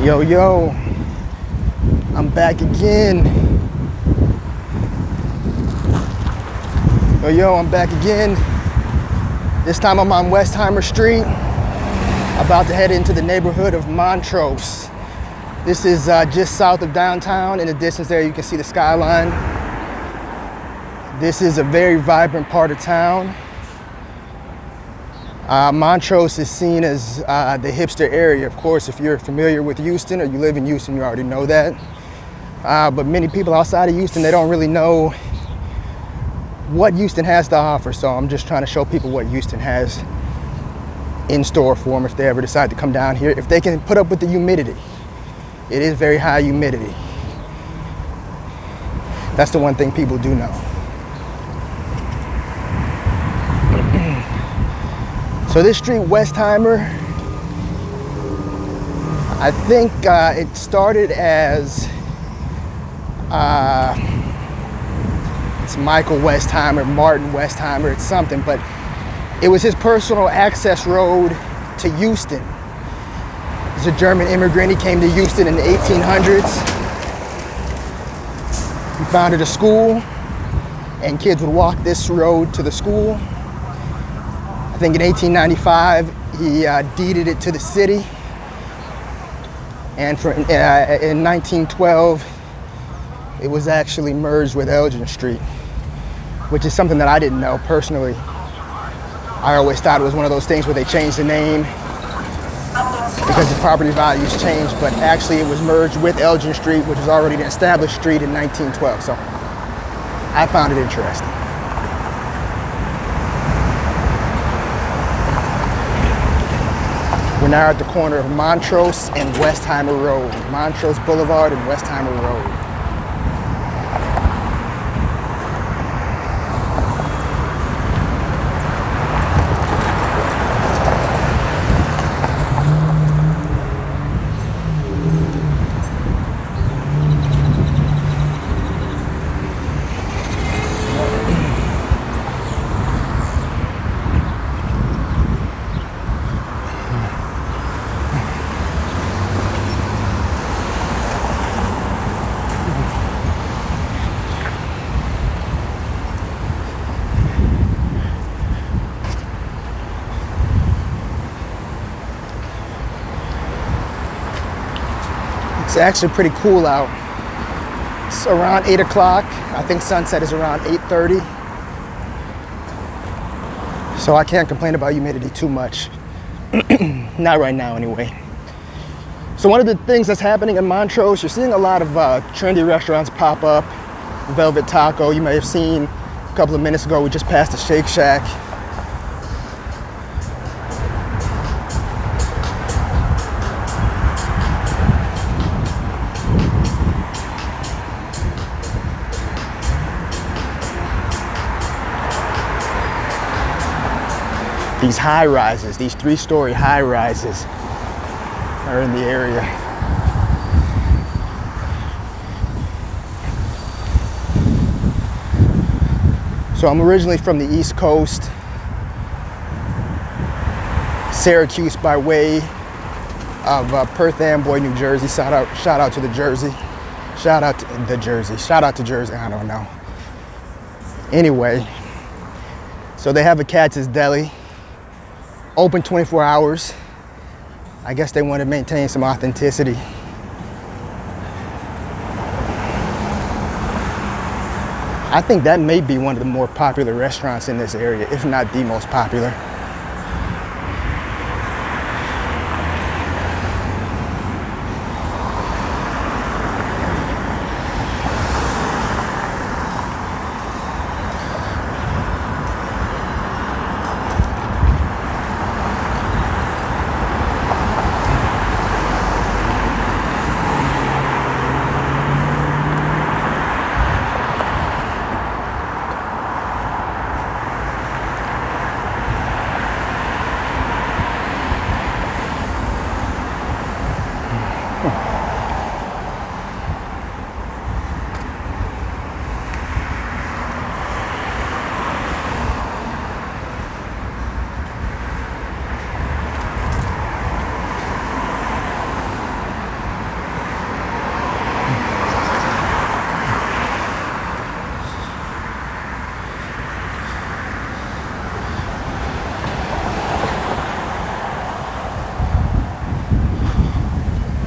Yo, yo, I'm back again. Yo, I'm back again. This time I'm on Westheimer Street, about to head into the neighborhood of Montrose. This is just south of downtown. In the distance there, you can see the skyline. This is a very vibrant part of town. Montrose is seen as the hipster area. Of course, if you're familiar with Houston or you live in Houston, you already know that. But many people outside of Houston, they don't really know what Houston has to offer. So I'm just trying to show people what Houston has in store for them if they ever decide to come down here. If they can put up with the humidity. It is very high humidity. That's the one thing people do know. So this street, Westheimer, I think it started as, it's Michael Westheimer, Martin Westheimer, it's something, but it was his personal access road to Houston. He's a German immigrant. He came to Houston in the 1800s. He founded a school, and kids would walk this road to the school. I think in 1895, he deeded it to the city. And in 1912, it was actually merged with Elgin Street, which is something that I didn't know personally. I always thought it was one of those things where they changed the name because the property values changed, but actually it was merged with Elgin Street, which was already an established street in 1912. So I found it interesting. We're now at the corner of Montrose and Westheimer Road. Montrose Boulevard and Westheimer Road. It's actually pretty cool out. It's around 8 o'clock. I think sunset is around 8:30. So I can't complain about humidity too much. Not right now anyway. So one of the things that's happening in Montrose, you're seeing a lot of trendy restaurants pop up. Velvet Taco, you may have seen a couple of minutes ago, we just passed the Shake Shack. These high rises, these 3-story high rises are in the area. So I'm originally from the East Coast, Syracuse by way of Perth Amboy, New Jersey. Shout out to the Jersey. Shout out to the Jersey. Shout out to Jersey, I don't know. Anyway, so they have a Katz's Deli. Open 24 hours. I guess they want to maintain some authenticity. I think that may be one of the more popular restaurants in this area, if not the most popular.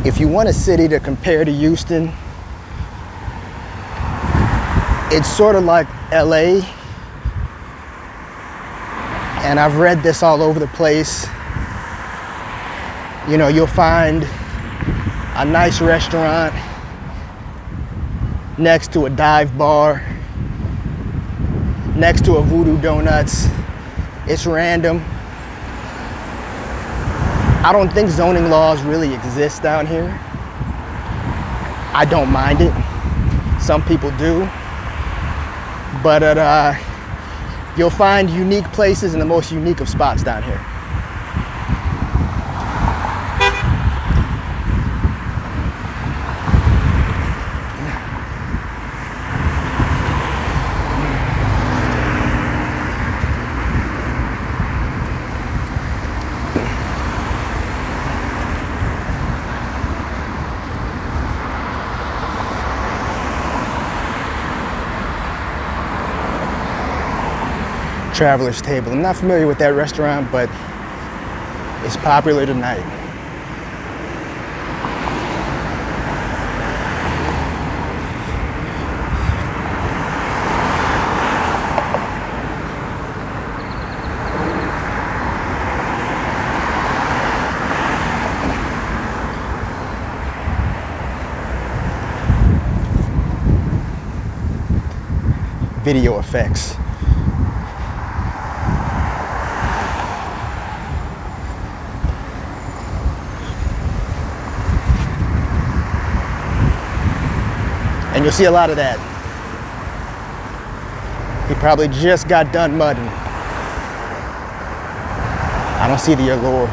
If you want a city to compare to Houston, it's sort of like LA. And I've read this all over the place. You know, you'll find a nice restaurant next to a dive bar, next to a Voodoo Donuts. It's random. I don't think zoning laws really exist down here. I don't mind it. Some people do. But you'll find unique places in the most unique of spots down here. Traveler's Table. I'm not familiar with that restaurant, but it's popular tonight. Video effects. And you'll see a lot of that. He probably just got done mudding. I don't see the allure.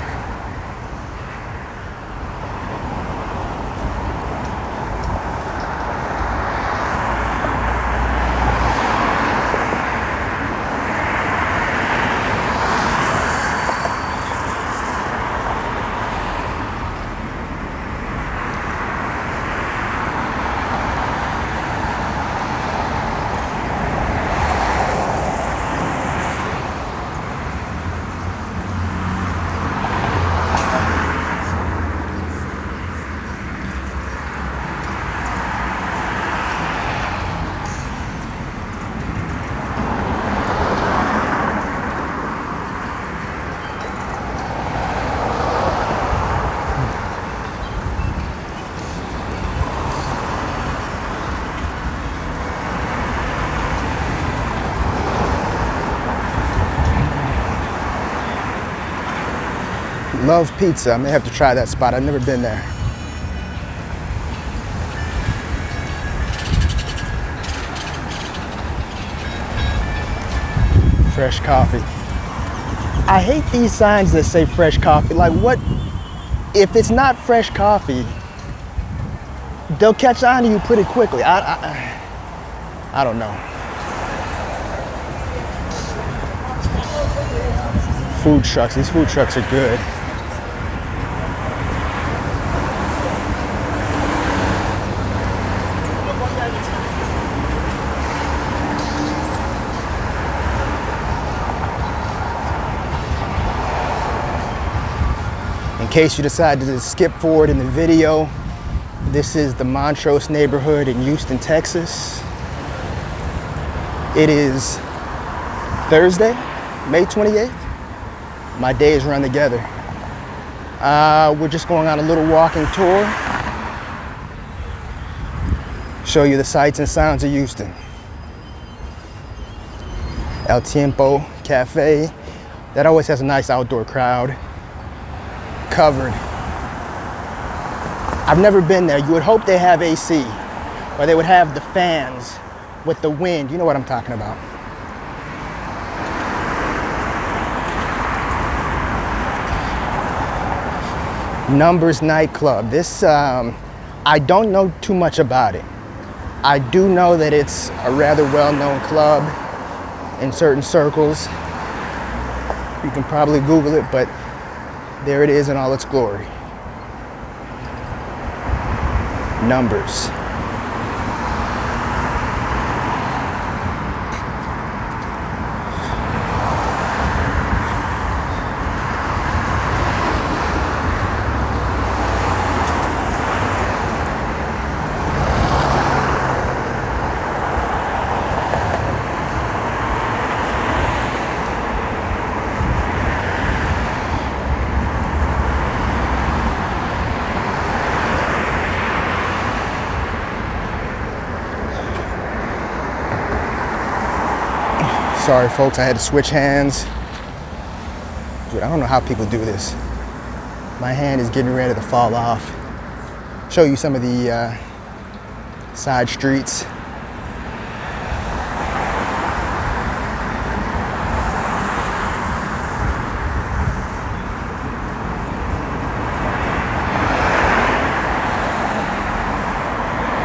Love Pizza. I may have to try that spot. I've never been there. Fresh coffee. I hate these signs that say fresh coffee. Like, what if it's not fresh coffee? They'll catch on to you pretty quickly. I don't know. Food trucks. These food trucks are good. In case you decide to skip forward in the video, this is the Montrose neighborhood in Houston, Texas. It is Thursday, May 28th. My days run together. We're just going on a little walking tour. Show you the sights and sounds of Houston. El Tiempo Cafe. That always has a nice outdoor crowd. Covered. I've never been there. You would hope they have AC, or they would have the fans with the wind. You know what I'm talking about. Numbers nightclub. This, I don't know too much about it. I do know that it's a rather well-known club in certain circles. You can probably Google it, but there it is in all its glory. Numbers. sorry folks, I had to switch hands. Dude, I don't know how people do this. My hand is getting ready to fall off. Show you some of the side streets.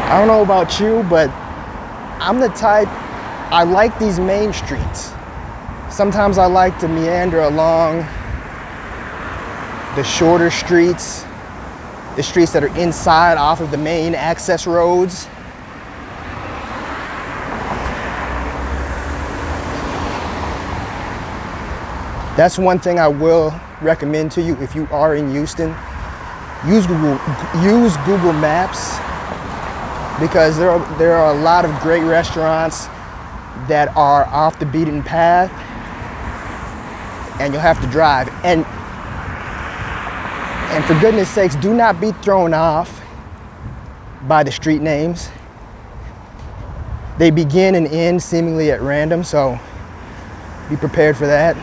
I don't know about you, but I'm the type, I like these main streets. Sometimes I like to meander along the shorter streets, the streets that are inside off of the main access roads. That's one thing I will recommend to you if you are in Houston. Use Google Maps, because there are a lot of great restaurants that are off the beaten path, and you'll have to drive. And for goodness sakes, do not be thrown off by the street names. They begin and end seemingly at random, so be prepared for that.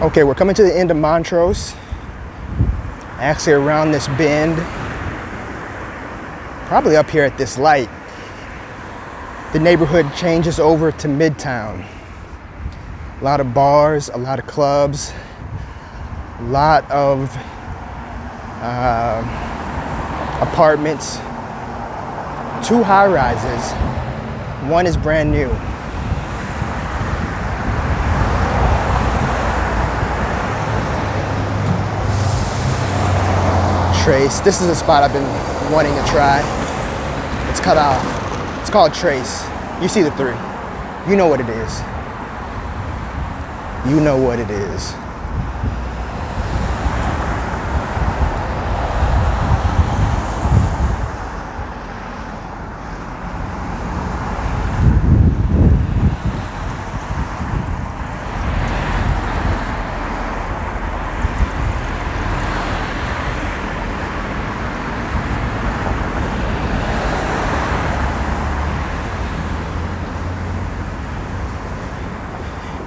Okay, we're coming to the end of Montrose. Actually around this bend, probably up here at this light, the neighborhood changes over to Midtown. A lot of bars, a lot of clubs, a lot of apartments, 2 high-rises. One is brand new. Trace. This is a spot I've been wanting to try. It's cut off. It's called Trace. You see the 3. You know what it is. You know what it is.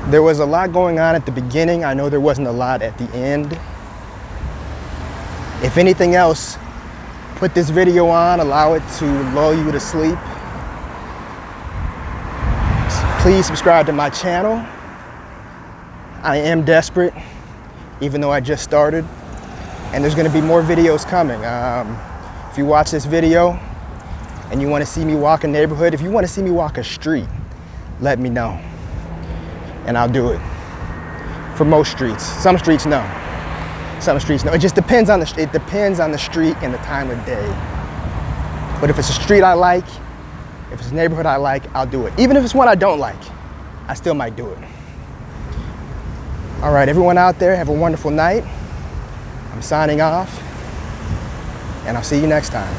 There was a lot going on at the beginning. I know there wasn't a lot at the end. If anything else, put this video on, allow it to lull you to sleep. Please subscribe to my channel. I am desperate, even though I just started. And there's gonna be more videos coming. If you watch this video and you wanna see me walk a neighborhood, if you wanna see me walk a street, let me know. And I'll do it for most streets. Some streets, no. Some streets, no. It just depends on the street and the time of day. But if it's a street I like, if it's a neighborhood I like, I'll do it. Even if it's one I don't like, I still might do it. All right, everyone out there, have a wonderful night. I'm signing off, and I'll see you next time.